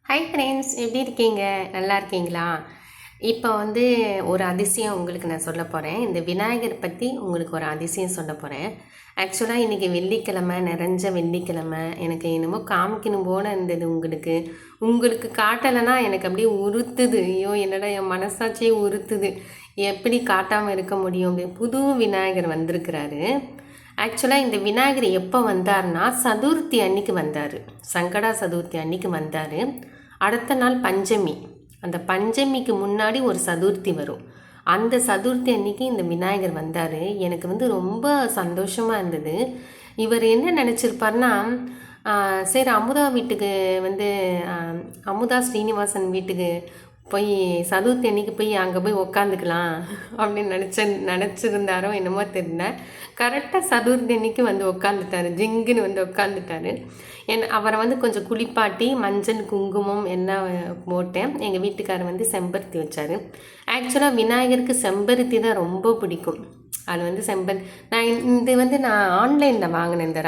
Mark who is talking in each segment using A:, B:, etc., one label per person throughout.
A: Hi friends, எப்படி இருக்கீங்க? நல்லா இருக்கீங்களா? இப்போ வந்து ஒரு அதிசயம் உங்களுக்கு நான் சொல்ல போகிறேன். இந்த விநாயகர் பற்றி உங்களுக்கு ஒரு அதிசயம் சொல்ல போகிறேன். ஆக்சுவலாக இன்றைக்கி வெள்ளிக்கிழமை, நிறைஞ்ச வெள்ளிக்கிழமை. எனக்கு என்னமோ காமிக்கணும் போல இருந்தது உங்களுக்கு. உங்களுக்கு காட்டலைன்னா எனக்கு அப்படியே உறுத்துது. ஐயோ, என்னடா என் மனசாட்சியே உறுத்துது. எப்படி காட்டாமல் இருக்க முடியும்? அப்படி புது விநாயகர் வந்திருக்கிறாரு. ஆக்சுவலாக இந்த விநாயகர் எப்போ வந்தார்னா சதுர்த்தி அன்னைக்கு வந்தார். சங்கடா சதுர்த்தி அன்னைக்கு வந்தார். அடுத்த நாள் பஞ்சமி. அந்த பஞ்சமிக்கு முன்னாடி ஒரு சதுர்த்தி வரும். அந்த சதுர்த்தி அன்னைக்கு இந்த விநாயகர் வந்தார். எனக்கு வந்து ரொம்ப சந்தோஷமாக இருந்தது. இவர் என்ன நினச்சிருப்பார்னா, சரி அமுதா வீட்டுக்கு வந்து அமுதா ஸ்ரீனிவாசன் வீட்டுக்கு போய் சதுர்த்தி அன்னைக்கு போய் அங்கே போய் உக்காந்துக்கலாம் அப்படின்னு நினச்சிருந்தாரோ என்னமோ தெரியல. கரெக்டாக சதுர்த்தி அன்னைக்கு வந்து உட்காந்துட்டாரு. ஜிங்குன்னு வந்து உட்காந்துட்டாரு. அவரை வந்து கொஞ்சம் குளிப்பாட்டி மஞ்சள் குங்குமம் எல்லாம் போட்டேன். எங்கள் வீட்டுக்காரர் வந்து செம்பருத்தி வச்சார். ஆக்சுவலாக விநாயகருக்கு செம்பருத்தி தான் ரொம்ப பிடிக்கும். அது வந்து நான் ஆன்லைனில் வாங்கினேன். இந்த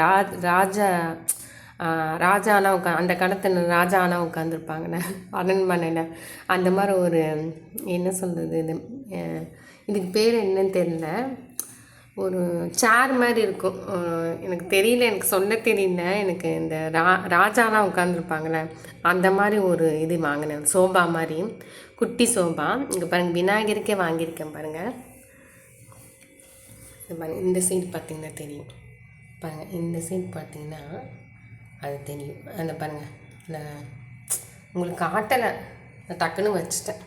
A: ராஜாலாம் அந்த காலத்தில் ராஜாலாம் உட்காந்துருப்பாங்கண்ணே அரண்மனையில். அந்த மாதிரி ஒரு என்ன சொல்கிறது, இதுக்கு பேர் என்னன்னு தெரியல. ஒரு சேர் மாதிரி இருக்கும். எனக்கு தெரியல, எனக்கு சொல்ல தெரியல. எனக்கு இந்த ராஜாலாம் உட்காந்துருப்பாங்களே அந்த மாதிரி ஒரு இது வாங்கினேன். சோபா மாதிரி, குட்டி சோபா. இங்கே பாருங்கள், விநாயகருக்கே வாங்கியிருக்கேன் பாருங்கள். இந்த சைடு பார்த்திங்கன்னா தெரியும் பாருங்கள். இந்த சைடு பார்த்திங்கன்னா அது தெரியும். அந்த பாருங்கள், அந்த உங்களுக்கு காட்டலை, நான் டக்குன்னு வச்சுட்டேன்.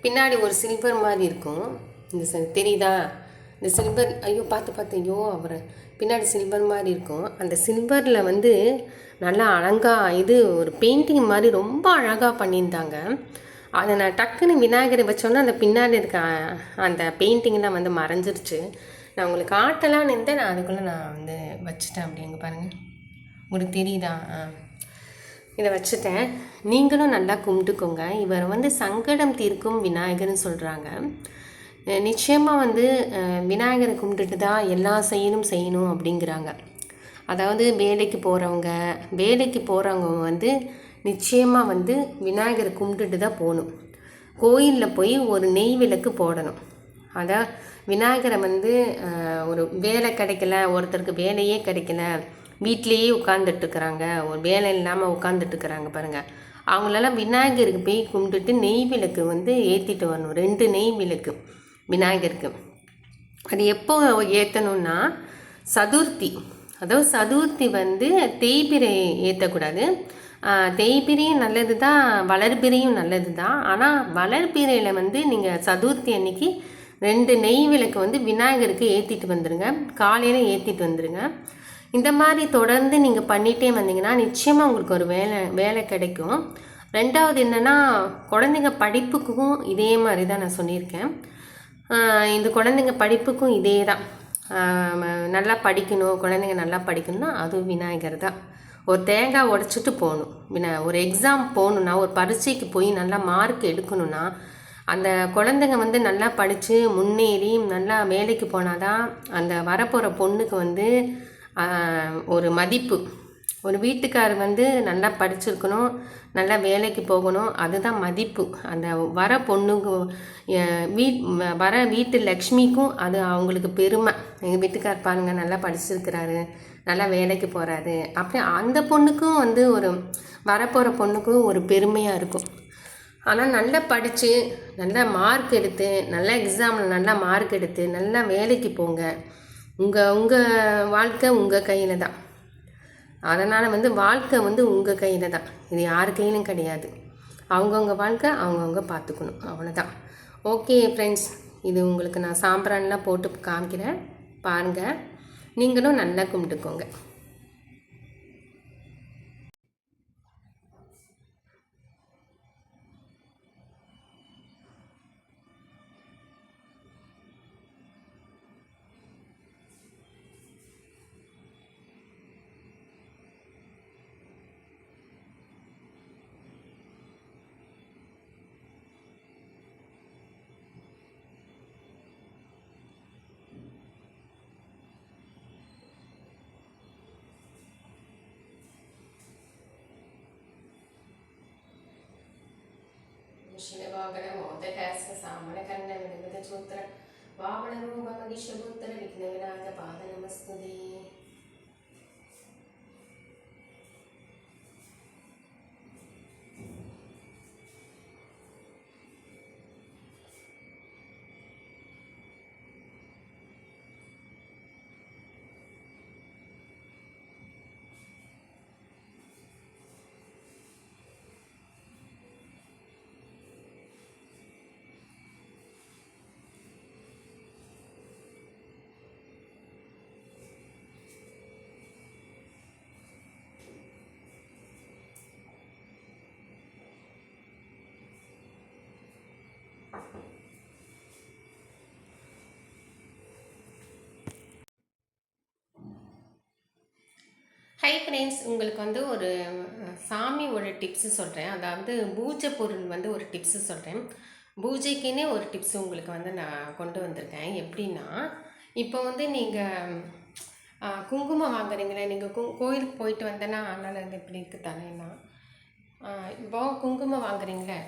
A: பின்னாடி ஒரு சில்வர் மாதிரி இருக்கும். இந்த தெரியுதா? இந்த சில்வர், ஐயோ பார்த்து ஐயோ, அவரை பின்னாடி சில்வர் மாதிரி இருக்கும். அந்த சில்வரில் வந்து நல்லா இது ஒரு பெயிண்டிங் மாதிரி ரொம்ப அழகாக பண்ணியிருந்தாங்க. அதை நான் டக்குன்னு விநாயகரை வச்சோன்னா அந்த பின்னாடி இருக்க அந்த பெயிண்டிங்லாம் வந்து மறைஞ்சிருச்சு. நான் உங்களுக்கு காட்டலான்னு இருந்தேன். நான் அதுக்குள்ளே நான் வந்து வச்சுட்டேன். அப்படிங்க பாருங்கள், உங்களுக்கு தெரியுதா? இதை வச்சுட்டேன். நீங்களும் நல்லா கும்பிட்டுக்கோங்க. இவர் வந்து சங்கடம் தீர்க்கும் விநாயகர்னு சொல்கிறாங்க. நிச்சயமாக வந்து விநாயகரை கும்பிட்டுட்டு தான் எல்லா செய்யணும் அப்படிங்கிறாங்க. அதாவது வேலைக்கு போகிறவங்க வந்து நிச்சயமாக வந்து விநாயகரை கும்பிட்டுட்டு தான் போகணும். கோயிலில் போய் ஒரு நெய் விளக்கு போடணும். அதான் விநாயகரை வந்து ஒரு வேலை கிடைக்கல, ஒருத்தருக்கு வேலையே கிடைக்கல, வீட்டிலையே உட்காந்துட்ருக்குறாங்க, ஒரு வேலை இல்லாமல் உட்காந்துட்ருக்குறாங்க பாருங்கள். அவங்களெல்லாம் விநாயகருக்கு போய் கும்பிட்டுட்டு நெய் விளக்கு வந்து ஏற்றிட்டு வரணும். 2 நெய் விளக்கு விநாயகருக்கு. அது எப்போ ஏற்றணுன்னா சதுர்த்தி. அதாவது சதுர்த்தி வந்து தேய்பிரை ஏற்றக்கூடாது. தேய்பிரையும் நல்லது தான், வளர்பிரையும் நல்லது தான். ஆனால் வளர்பிரையில் வந்து நீங்கள் சதுர்த்தி அன்னைக்கு 2 நெய் விளக்கு வந்து விநாயகருக்கு ஏற்றிட்டு வந்துடுங்க. காலையில் ஏற்றிட்டு வந்துடுங்க. இந்த மாதிரி தொடர்ந்து நீங்கள் பண்ணிகிட்டே வந்தீங்கன்னா நிச்சயமாக உங்களுக்கு ஒரு வேலை கிடைக்கும். ரெண்டாவது என்னென்னா, குழந்தைங்க படிப்புக்கும் இதே மாதிரி தான் நான் சொல்லியிருக்கேன். இந்த குழந்தைங்க படிப்புக்கும் இதே தான். நல்லா படிக்கணும், குழந்தைங்க நல்லா படிக்கணும்னா அதுவும் விநாயகர் தான். ஒரு தேங்காய் உடச்சிட்டு போகணும். ஒரு எக்ஸாம் போகணுன்னா, ஒரு பரீட்சைக்கு போய் நல்லா மார்க் எடுக்கணும்னா, அந்த குழந்தைங்க வந்து நல்லா படித்து முன்னேறி நல்லா வேலைக்கு போனால் தான் அந்த வரப்போகிற பொண்ணுக்கு வந்து ஒரு மதிப்பு. ஒரு வீட்டுக்காரர் வந்து நல்லா படிச்சிருக்கணும், நல்லா வேலைக்கு போகணும், அதுதான் மதிப்பு. அந்த வர பொண்ணுக்கு வர வீட்டு லக்ஷ்மிக்கும் அது அவங்களுக்கு பெருமை. எங்கள் வீட்டுக்கார் பாருங்கள் நல்லா படிச்சிருக்கிறாரு, நல்லா வேலைக்கு போகிறாரு, அப்படி அந்த பொண்ணுக்கும் வந்து ஒரு வரப்போகிற பொண்ணுக்கும் ஒரு பெருமையாக இருக்கும். ஆனால் நல்லா படித்து நல்லா மார்க் எடுத்து நல்லா எக்ஸாமில் நல்லா மார்க் எடுத்து நல்லா வேலைக்கு போங்க. உங்கள் வாழ்க்கை உங்கள் கையில் தான். அதனால் வந்து வாழ்க்கை வந்து உங்கள் கையில் தான், இது யார் கையிலும் கிடையாது. அவங்கவுங்க வாழ்க்கை அவங்கவுங்க பார்த்துக்கணும், அவ்வளோதான். ஓகே ஃப்ரெண்ட்ஸ், இது உங்களுக்கு நான் சாம்பிரான்லாம் போட்டு காமிக்கிறேன் பாருங்கள். நீங்களும் நல்லா கும்பிட்டுக்கோங்க. ಶಿವವಾಗಣ ಮೋದಕಾಸ ಸಾಮನ ಕನ್ನ ವಿಧವಿಧ ಚೂತ್ರ ವಾಮನ ರೂಪ ಮಗಿಷಭೂತರ ವಿಘ್ನ ವಿನಾಥ ಪಾದ ನಮಸ್ತುದೇ. ஹை ஃப்ரெண்ட்ஸ், உங்களுக்கு வந்து ஒரு சாமியோட டிப்ஸு சொல்கிறேன். அதாவது பூஜை பொருள் வந்து ஒரு டிப்ஸு சொல்கிறேன். பூஜைக்குன்னே ஒரு டிப்ஸு உங்களுக்கு வந்து நான் கொண்டு வந்திருக்கேன். எப்படின்னா, இப்போ வந்து நீங்கள் குங்குமம் வாங்குறீங்களே, நீங்கள் கோயிலுக்கு போயிட்டு வந்தேன்னா அதனால் வந்து எப்படி இருக்குது தானேன்னா, இப்போ குங்குமம் வாங்குறீங்களே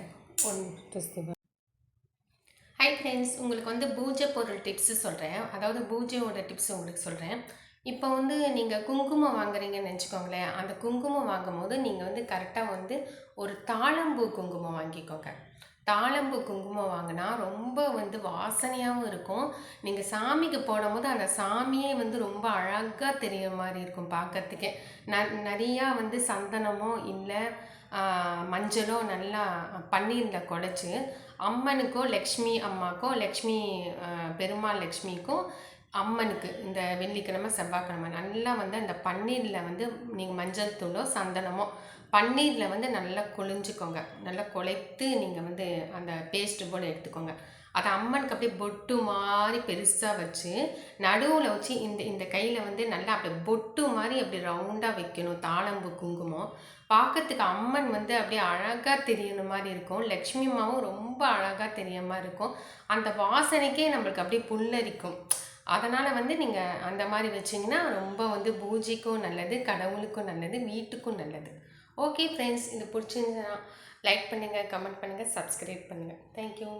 A: ஹை ஃப்ரெண்ட்ஸ், உங்களுக்கு வந்து பூஜை பொருள் டிப்ஸு சொல்கிறேன். அதாவது பூஜையோட டிப்ஸ் உங்களுக்கு சொல்கிறேன். இப்போ வந்து நீங்கள் குங்குமம் வாங்குறீங்கன்னு நினச்சிக்கோங்களேன். அந்த குங்குமம் வாங்கும்போது நீங்கள் வந்து கரெக்டாக வந்து ஒரு தாழம்பூ குங்குமம் வாங்கிக்கோங்க. தாழம்பூ குங்குமம் வாங்கினா ரொம்ப வந்து வாசனையாகவும் இருக்கும். நீங்கள் சாமிக்கு போடும்போது அந்த சாமியே வந்து ரொம்ப அழகாக தெரிகிற மாதிரி இருக்கும் பார்க்கறதுக்கே. நிறையா வந்து சந்தனமோ இல்லை மஞ்சளோ நல்லா பன்னீரில் குழச்சி அம்மனுக்கோ லக்ஷ்மி அம்மாக்கோ லக்ஷ்மி பெருமாள் லக்ஷ்மிக்கும் அம்மனுக்கு இந்த வெள்ளிக்கிழமை செவ்வாய்க்கிழமை நல்லா வந்து அந்த பன்னீரில் வந்து நீங்கள் மஞ்சள் தூளோ சந்தனமோ பன்னீரில் வந்து நல்லா கொழிஞ்சிக்கோங்க. நல்லா குழைத்து நீங்கள் வந்து அந்த பேஸ்ட்டு போல் எடுத்துக்கோங்க. அதை அம்மனுக்கு அப்படியே பொட்டு மாதிரி பெருசாக வச்சு நடுவில் வச்சு இந்த கையில் வந்து நல்லா அப்படியே பொட்டு மாதிரி அப்படி ரவுண்டாக வைக்கணும். தாழம்பு குங்குமம் பார்க்கறதுக்கு அம்மன் வந்து அப்படியே அழகாக தெரியணும் மாதிரி இருக்கும். லக்ஷ்மி அம்மாவும் ரொம்ப அழகாக தெரிய மாதிரி இருக்கும். அந்த வாசனைக்கே நம்மளுக்கு அப்படியே புல்லரிக்கும். அதனால் வந்து நீங்கள் அந்த மாதிரி வச்சிங்கன்னா ரொம்ப வந்து பூஜைக்கும் நல்லது, கடவுளுக்கும் நல்லது, வீட்டுக்கும் நல்லது. ஓகே ஃப்ரெண்ட்ஸ், இது பிடிச்சிருந்துச்சுன்னா லைக் பண்ணுங்கள், கமெண்ட் பண்ணுங்கள், சப்ஸ்கிரைப் பண்ணுங்கள். தேங்க்யூ.